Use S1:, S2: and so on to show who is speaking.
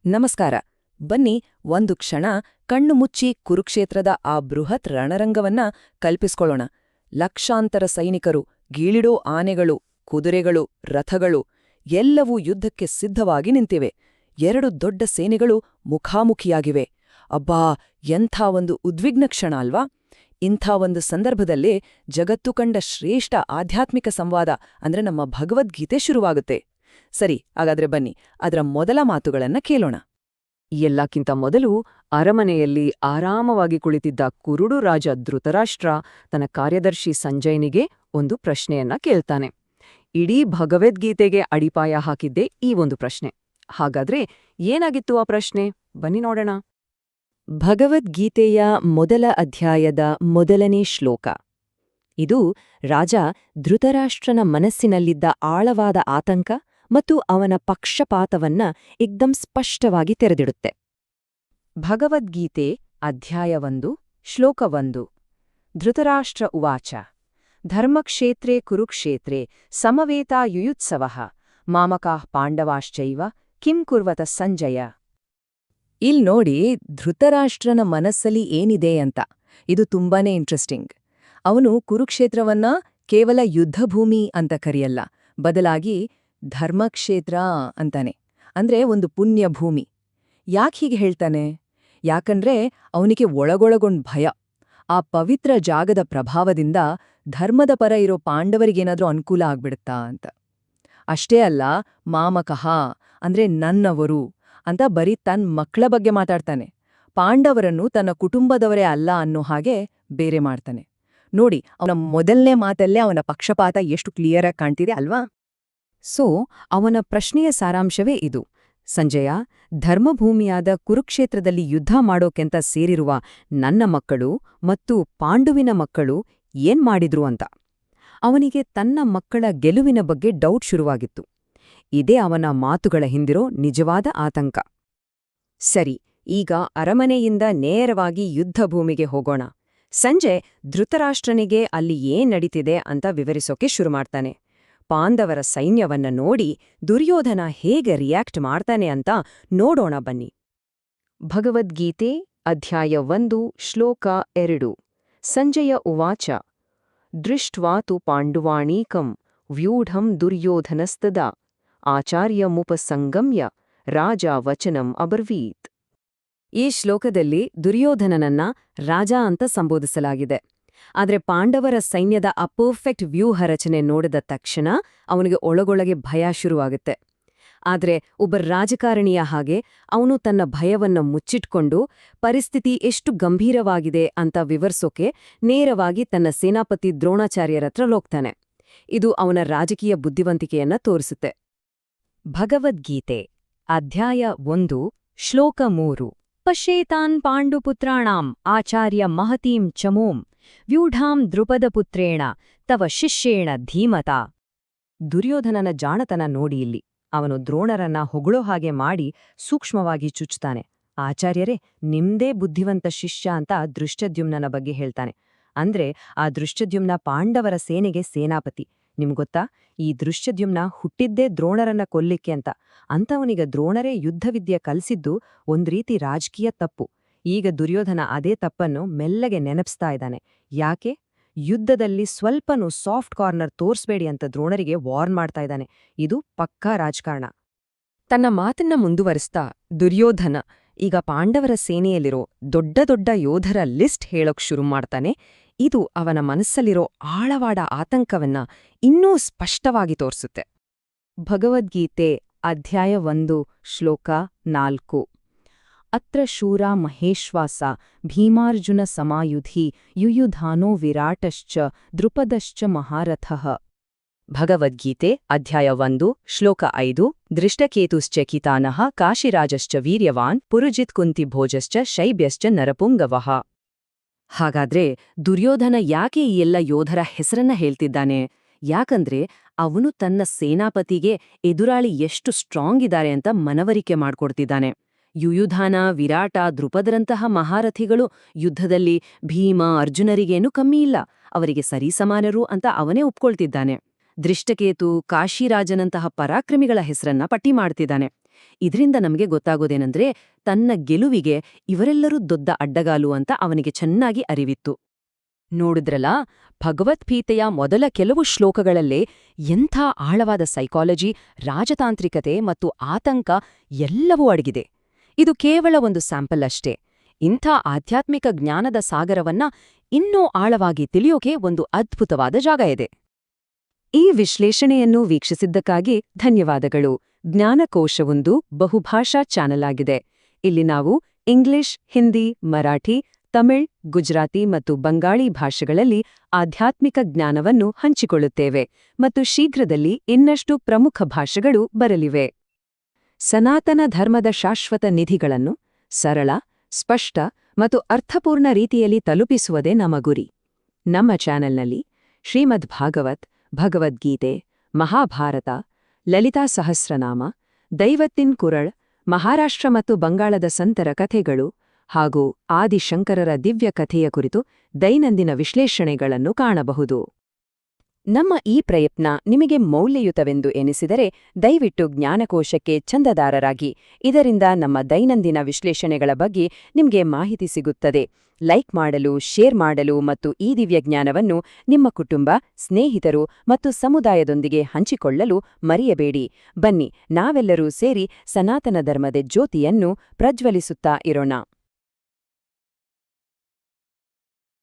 S1: ನಮಸ್ಕಾರ. ಬನ್ನಿ ಒಂದು ಕ್ಷಣ ಕಣ್ಣು ಮುಚ್ಚಿ ಕುರುಕ್ಷೇತ್ರದ ಆ ಬೃಹತ್ ರಣರಂಗವನ್ನ ಕಲ್ಪಿಸ್ಕೊಳ್ಳೋಣ. ಲಕ್ಷಾಂತರ ಸೈನಿಕರು, ಗೀಳಿಡೋ ಆನೆಗಳು, ಕುದುರೆಗಳು, ರಥಗಳು ಎಲ್ಲವೂ ಯುದ್ಧಕ್ಕೆ ಸಿದ್ಧವಾಗಿ ನಿಂತಿವೆ. ಎರಡು ದೊಡ್ಡ ಸೇನೆಗಳು ಮುಖಾಮುಖಿಯಾಗಿವೆ. ಅಬ್ಬಾ, ಎಂಥ ಒಂದು ಉದ್ವಿಗ್ನ ಕ್ಷಣ ಅಲ್ವಾ? ಇಂಥ ಒಂದು ಸಂದರ್ಭದಲ್ಲೇ ಜಗತ್ತು ಕಂಡ ಶ್ರೇಷ್ಠ ಆಧ್ಯಾತ್ಮಿಕ ಸಂವಾದ ಅಂದ್ರೆ ನಮ್ಮ ಭಗವದ್ಗೀತೆ ಶುರುವಾಗುತ್ತೆ. ಸರಿ, ಹಾಗಾದ್ರೆ ಬನ್ನಿ ಅದರ ಮೊದಲ ಮಾತುಗಳನ್ನ ಕೇಳೋಣ.
S2: ಎಲ್ಲಕ್ಕಿಂತ ಮೊದಲು ಅರಮನೆಯಲ್ಲಿ ಆರಾಮವಾಗಿ ಕುಳಿತಿದ್ದ ಕುರುಡು ರಾಜ ಧೃತರಾಷ್ಟ್ರ ತನ್ನ ಕಾರ್ಯದರ್ಶಿ ಸಂಜಯನಿಗೆ ಒಂದು ಪ್ರಶ್ನೆಯನ್ನ ಕೇಳ್ತಾನೆ. ಇಡೀ ಭಗವದ್ಗೀತೆಗೆ ಅಡಿಪಾಯ ಹಾಕಿದ್ದೇ ಈ ಒಂದು ಪ್ರಶ್ನೆ. ಹಾಗಾದ್ರೆ ಏನಾಗಿತ್ತು ಆ ಪ್ರಶ್ನೆ? ಬನ್ನಿ ನೋಡೋಣ.
S1: ಭಗವದ್ಗೀತೆಯ ಮೊದಲ ಅಧ್ಯಾಯದ ಮೊದಲನೇ ಶ್ಲೋಕ. ಇದು ರಾಜ ಧೃತರಾಷ್ಟ್ರನ ಮನಸ್ಸಿನಲ್ಲಿದ್ದ ಆಳವಾದ ಆತಂಕ ಮತ್ತು ಅವನ ಪಕ್ಷಪಾತವನ್ನ ಏಕ್ದಂ ಸ್ಪಷ್ಟವಾಗಿ ತೆರೆದಿಡುತ್ತೆ. ಭಗವದ್ಗೀತೆ ಅಧ್ಯಾಯ 1 ಶ್ಲೋಕ 1. ಧೃತರಾಷ್ಟ್ರ ಉವಾಚ ಧರ್ಮಕ್ಷೇತ್ರೇ ಕುರುಕ್ಷೇತ್ರೇ ಸಮವೇತಾ ಯುಯುತ್ಸವಃ ಮಾಮಕಾಃ ಪಾಂಡವಾಶ್ಚೈವ ಕಿಂ ಕುರ್ವತ ಸಂಜಯ. ಇಲ್ ನೋಡಿ ಧೃತರಾಷ್ಟ್ರನ ಮನಸ್ಸಲ್ಲಿ ಏನಿದೆ ಅಂತ. ಇದು ತುಂಬಾನೇ ಇಂಟ್ರೆಸ್ಟಿಂಗ್. ಅವನು ಕುರುಕ್ಷೇತ್ರವನ್ನ ಕೇವಲ ಯುದ್ಧಭೂಮಿ ಅಂತ ಕರೆಯಲ್ಲ, ಬದಲಾಗಿ ಧರ್ಮಕ್ಷೇತ್ರ ಅಂತಾನೆ. ಅಂದ್ರೆ ಒಂದು ಪುಣ್ಯ ಭೂಮಿ. ಯಾಕೆ ಹೀಗೆ ಹೇಳ್ತಾನೆ? ಯಾಕಂದ್ರೆ ಅವನಿಗೆ ಒಳಗೊಳಗೊಂಡ್ ಭಯ. ಆ ಪವಿತ್ರ ಜಾಗದ ಪ್ರಭಾವದಿಂದ ಧರ್ಮದ ಪರ ಇರೋ ಪಾಂಡವರಿಗೇನಾದ್ರೂ ಅನುಕೂಲ ಆಗ್ಬಿಡುತ್ತಾ ಅಂತ. ಅಷ್ಟೇ ಅಲ್ಲ, ಮಾಮಕಃ ಅಂದ್ರೆ ನನ್ನವರು ಅಂತ ಬರೀ ತನ್ನ ಮಕ್ಕಳ ಬಗ್ಗೆ ಮಾತಾಡ್ತಾನೆ. ಪಾಂಡವರನ್ನು ತನ್ನ ಕುಟುಂಬದವರೇ ಅಲ್ಲ ಅನ್ನೋ ಹಾಗೆ ಬೇರೆ ಮಾಡ್ತಾನೆ. ನೋಡಿ, ಅವನ ಮೊದಲನೇ ಮಾತಲ್ಲೇ ಅವನ ಪಕ್ಷಪಾತ ಎಷ್ಟು ಕ್ಲಿಯರಾಗಿ ಕಾಣ್ತಿದೆ ಅಲ್ವಾ? ಸೊ ಅವನ ಪ್ರಶ್ನೆಯ ಸಾರಾಂಶವೇ ಇದು. ಸಂಜಯ, ಧರ್ಮಭೂಮಿಯಾದ ಕುರುಕ್ಷೇತ್ರದಲ್ಲಿ ಯುದ್ಧ ಮಾಡೋಕೆಂತ ಸೇರಿರುವ ನನ್ನ ಮಕ್ಕಳು ಮತ್ತು ಪಾಂಡುವಿನ ಮಕ್ಕಳು ಏನ್ ಮಾಡಿದ್ರು ಅಂತ. ಅವನಿಗೆ ತನ್ನ ಮಕ್ಕಳ ಗೆಲುವಿನ ಬಗ್ಗೆ ಡೌಟ್ ಶುರುವಾಗಿತ್ತು. ಇದೇ ಅವನ ಮಾತುಗಳ ಹಿಂದಿರೋ ನಿಜವಾದ ಆತಂಕ. ಸರಿ, ಈಗ ಅರಮನೆಯಿಂದ ನೇರವಾಗಿ ಯುದ್ಧಭೂಮಿಗೆ ಹೋಗೋಣ. ಸಂಜಯ್ ಧೃತರಾಷ್ಟ್ರನಿಗೆ ಅಲ್ಲಿ ಏನ್ ನಡೀತಿದೆ ಅಂತ ವಿವರಿಸೋಕೆ ಶುರುಮಾಡ್ತಾನೆ. ಪಾಂಡವರ ಸೈನ್ಯವನ್ನ ನೋಡಿ ದುರ್ಯೋಧನ ಹೇಗೆ ರಿಯಾಕ್ಟ್ ಮಾಡ್ತಾನೆ ಅಂತ ನೋಡೋಣ ಬನ್ನಿ. ಭಗವದ್ಗೀತೆ ಅಧ್ಯಾಯ 1 ಶ್ಲೋಕ 2. ಸಂಜಯ ಉವಾಚ ದೃಷ್ಟ್ವಾತು ಪಾಂಡುವಾಣೀಕಂ ವ್ಯೂಢಂ ದುರ್ಯೋಧನಸ್ತದಾ ಆಚಾರ್ಯಮುಪಸಂಗಮ್ಯ ರಾಜ ವಚನಂ ಅಬ್ರವೀತ್. ಈ ಶ್ಲೋಕದಲ್ಲಿ ದುರ್ಯೋಧನನನ್ನ ರಾಜ ಅಂತ ಸಂಬೋಧಿಸಲಾಗಿದೆ. ಆದ್ರೆ ಪಾಂಡವರ ಸೈನ್ಯದ ಆ ಪರ್ಫೆಕ್ಟ್ ವ್ಯೂಹ ರಚನೆ ನೋಡಿದ ತಕ್ಷಣ ಅವನಿಗೆ ಒಳಗೊಳಗೆ ಭಯ ಶುರುವಾಗುತ್ತೆ. ಆದ್ರೆ ಒಬ್ಬ ರಾಜಕಾರಣಿಯ ಹಾಗೆ ಅವನು ತನ್ನ ಭಯವನ್ನ ಮುಚ್ಚಿಟ್ಕೊಂಡು ಪರಿಸ್ಥಿತಿ ಎಷ್ಟು ಗಂಭೀರವಾಗಿದೆ ಅಂತ ವಿವರಿಸೋಕೆ ನೇರವಾಗಿ ತನ್ನ ಸೇನಾಪತಿ ದ್ರೋಣಾಚಾರ್ಯರತ್ರ ಹೋಗ್ತಾನೆ. ಇದು ಅವನ ರಾಜಕೀಯ ಬುದ್ಧಿವಂತಿಕೆಯನ್ನ ತೋರಿಸುತ್ತೆ. ಭಗವದ್ಗೀತೆ ಅಧ್ಯಾಯ 1 ಶ್ಲೋಕ 3. ಪಶ್ಯೇತಾನ್ ಪಾಂಡುಪುತ್ರಾಣಾಂ ಆಚಾರ್ಯ ಮಹತೀಂ ಚಮೋಂ ವ್ಯೂಢಾಂ ದ್ರುಪದಪುತ್ರೇಣ ತವ ಶಿಷ್ಯೇಣ ಧೀಮತಾ. ದುರ್ಯೋಧನನ ಜಾಣತನ ನೋಡಿ ಇಲ್ಲಿ. ಅವನು ದ್ರೋಣರನ್ನ ಹೊಗಳೋ ಹಾಗೆ ಮಾಡಿ ಸೂಕ್ಷ್ಮವಾಗಿ ಚುಚ್ಚುತ್ತಾನೆ. ಆಚಾರ್ಯರೇ, ನಿಮ್ದೇ ಬುದ್ಧಿವಂತ ಶಿಷ್ಯ ಅಂತ ದೃಷ್ಟದ್ಯುಮ್ನನ ಬಗ್ಗೆ ಹೇಳ್ತಾನೆ. ಅಂದ್ರೆ ಆ ದೃಷ್ಟದ್ಯುಮ್ನ ಪಾಂಡವರ ಸೇನೆಗೆ ಸೇನಾಪತಿ. ನಿಮ್ಗೊತ್ತಾ, ಈ ದೃಷ್ಟದ್ಯುಮ್ನ ಹುಟ್ಟಿದ್ದೇ ದ್ರೋಣರನ್ನ ಕೊಲ್ಲಿಕ್ಕೆ ಅಂತ. ಅಂಥವನಿಗ ದ್ರೋಣರೇ ಯುದ್ಧವಿದ್ಯೆ ಕಲಿಸಿದ್ದು ಒಂದ್ರೀತಿ ರಾಜಕೀಯ ತಪ್ಪು. ಈಗ ದುರ್ಯೋಧನ ಅದೇ ತಪ್ಪನ್ನು ಮೆಲ್ಲಗೆ ನೆನಪಿಸ್ತಾ ಇದ್ದಾನೆ. ಯಾಕೆ? ಯುದ್ಧದಲ್ಲಿ ಸ್ವಲ್ಪನೂ ಸಾಫ್ಟ್ ಕಾರ್ನರ್ ತೋರ್ಸ್ಬೇಡಿ ಅಂತ ದ್ರೋಣರಿಗೆ ವಾರ್ನ್ ಮಾಡ್ತಾ ಇದ್ದಾನೆ. ಇದು ಪಕ್ಕಾ ರಾಜಕಾರಣ. ತನ್ನ ಮಾತನ್ನ ಮುಂದುವರಿಸ್ತಾ ದುರ್ಯೋಧನ ಈಗ ಪಾಂಡವರ ಸೇನೆಯಲ್ಲಿರೋ ದೊಡ್ಡ ದೊಡ್ಡ ಯೋಧರ ಲಿಸ್ಟ್ ಹೇಳೋಕ್ ಶುರು ಮಾಡ್ತಾನೆ. ಇದು ಅವನ ಮನಸ್ಸಲ್ಲಿರೋ ಆಳವಾದ ಆತಂಕವನ್ನ ಇನ್ನೂ ಸ್ಪಷ್ಟವಾಗಿ ತೋರಿಸುತ್ತೆ. ಭಗವದ್ಗೀತೆ ಅಧ್ಯಾಯ 1 ಶ್ಲೋಕ 4. ಅತ್ರ ಶೂರ ಮಹೇಶ್ವಾಸ ಭೀಮಾರ್ಜುನ ಸಮಾಯುಧಿ ಯುಯುಧಾನೋ ವಿರಾಟಶ್ಚ ದ್ರುಪದಶ್ಚ ಮಹಾರಥಃ. ಭಗವದ್ಗೀತೆ ಅಧ್ಯಾಯ 1 ಶ್ಲೋಕ 5. ದೃಷ್ಟಕೇತುಶ್ಚಕಿತಾನಃ ಕಾಶಿರಾಜಶ್ಚ ವೀರ್ಯವಾನ್ ಪುರುಜಿತ್ ಕುಂತಿಭೋಜಶ್ಚ ಶೈಬ್ಯಶ್ಚ ನರಪುಂಗವಃ. ಹಾಗಾದ್ರೆ ದುರ್ಯೋಧನ ಯಾಕೆ ಈ ಎಲ್ಲ ಯೋಧರ ಹೆಸರನ್ನ ಹೇಳ್ತಿದ್ದಾನೆ? ಯಾಕಂದ್ರೆ ಅವನು ತನ್ನ ಸೇನಾಪತಿಗೆ ಎದುರಾಳಿ ಎಷ್ಟು ಸ್ಟ್ರಾಂಗ್ ಇದ್ದಾರೆ ಅಂತ ಮನವರಿಕೆ ಮಾಡ್ಕೊಡ್ತಿದ್ದಾನೆ. ಯುಯುಧಾನ, ವಿರಾಟ, ದ್ರುಪದರಂತಹ ಮಹಾರಥಿಗಳು ಯುದ್ಧದಲ್ಲಿ ಭೀಮ, ಅರ್ಜುನರಿಗೇನೂ ಕಮ್ಮಿ ಇಲ್ಲ, ಅವರಿಗೆ ಸರಿಸಮಾನರು ಅಂತ ಅವನೇ ಒಪ್ಕೊಳ್ತಿದ್ದಾನೆ. ದೃಷ್ಟಕೇತು, ಕಾಶಿರಾಜನಂತಹ ಪರಾಕ್ರಮಿಗಳ ಹೆಸರನ್ನ ಪಟ್ಟಿ ಮಾಡ್ತಿದ್ದಾನೆ. ಇದರಿಂದ ನಮಗೆ ಗೊತ್ತಾಗೋದೇನೆಂದ್ರೆ ತನ್ನ ಗೆಲುವಿಗೆ ಇವರೆಲ್ಲರೂ ದೊಡ್ಡ ಅಡ್ಡಗಾಲು ಅಂತ ಅವನಿಗೆ ಚೆನ್ನಾಗಿ ಅರಿವಿತ್ತು.
S2: ನೋಡಿದ್ರಲ್ಲ, ಭಗವದ್ಗೀತೆಯ ಮೊದಲ ಕೆಲವು ಶ್ಲೋಕಗಳಲ್ಲೇ ಎಂಥ ಆಳವಾದ ಸೈಕಾಲಜಿ, ರಾಜತಾಂತ್ರಿಕತೆ ಮತ್ತು ಆತಂಕ ಎಲ್ಲವೂ ಅಡಗಿದೆ. ಇದು ಕೇವಲ ಒಂದು ಸ್ಯಾಂಪಲ್ ಅಷ್ಟೇ. ಇಂಥ ಆಧ್ಯಾತ್ಮಿಕ ಜ್ಞಾನದ ಸಾಗರವನ್ನ ಇನ್ನೂ ಆಳವಾಗಿ ತಿಳಿಯೋಕೆ ಒಂದು ಅದ್ಭುತವಾದ ಜಾಗ ಇದೆ.
S1: ಈ ವಿಶ್ಲೇಷಣೆಯನ್ನು ವೀಕ್ಷಿಸಿದ್ದಕ್ಕಾಗಿ ಧನ್ಯವಾದಗಳು. ಜ್ಞಾನಕೋಶವೊಂದು ಬಹುಭಾಷಾ ಚಾನೆಲ್ ಆಗಿದೆ. ಇಲ್ಲಿ ನಾವು ಇಂಗ್ಲಿಷ್, ಹಿಂದಿ, ಮರಾಠಿ, ತಮಿಳ್, ಗುಜರಾತಿ ಮತ್ತು ಬಂಗಾಳಿ ಭಾಷೆಗಳಲ್ಲಿ ಆಧ್ಯಾತ್ಮಿಕ ಜ್ಞಾನವನ್ನು ಹಂಚಿಕೊಳ್ಳುತ್ತೇವೆ ಮತ್ತು ಶೀಘ್ರದಲ್ಲಿ ಇನ್ನಷ್ಟು ಪ್ರಮುಖ ಭಾಷೆಗಳು ಬರಲಿವೆ. ಸನಾತನ ಧರ್ಮದ ಶಾಶ್ವತ ನಿಧಿಗಳನ್ನು ಸರಳ, ಸ್ಪಷ್ಟ ಮತ್ತು ಅರ್ಥಪೂರ್ಣ ರೀತಿಯಲ್ಲಿ ತಲುಪಿಸುವುದೇ ನಮ್ಮ ಗುರಿ. ನಮ್ಮ ಚಾನೆಲ್ನಲ್ಲಿ ಶ್ರೀಮದ್ ಭಾಗವತ್, ಭಗವದ್ಗೀತೆ, ಮಹಾಭಾರತ, ಲಲಿತಾ ಸಹಸ್ರನಾಮ, ದೈವತ್ತಿನ್ ಕುರಳ್, ಮಹಾರಾಷ್ಟ್ರ ಮತ್ತು ಬಂಗಾಳದ ಸಂತರ ಕಥೆಗಳು ಹಾಗೂ ಆದಿಶಂಕರರ ದಿವ್ಯ ಕಥೆಯ ಕುರಿತು ದೈನಂದಿನ ವಿಶ್ಲೇಷಣೆಗಳನ್ನು ಕಾಣಬಹುದು.
S2: ನಮ್ಮ ಈ ಪ್ರಯತ್ನ ನಿಮಗೆ ಮೌಲ್ಯಯುತವೆಂದು ಎನಿಸಿದರೆ ದಯವಿಟ್ಟು ಜ್ಞಾನಕೋಶಕ್ಕೆ ಚಂದಾದಾರರಾಗಿ. ಇದರಿಂದ ನಮ್ಮ ದೈನಂದಿನ ವಿಶ್ಲೇಷಣೆಗಳ ಬಗ್ಗೆ ನಿಮಗೆ ಮಾಹಿತಿ ಸಿಗುತ್ತದೆ. ಲೈಕ್ ಮಾಡಲು, ಶೇರ್ ಮಾಡಲು ಮತ್ತು ಈ ದಿವ್ಯ ಜ್ಞಾನವನ್ನು ನಿಮ್ಮ ಕುಟುಂಬ, ಸ್ನೇಹಿತರು ಮತ್ತು ಸಮುದಾಯದೊಂದಿಗೆ ಹಂಚಿಕೊಳ್ಳಲು ಮರೆಯಬೇಡಿ. ಬನ್ನಿ, ನಾವೆಲ್ಲರೂ ಸೇರಿ ಸನಾತನ ಧರ್ಮದ ಜ್ಯೋತಿಯನ್ನು ಪ್ರಜ್ವಲಿಸುತ್ತಾ ಇರೋಣ.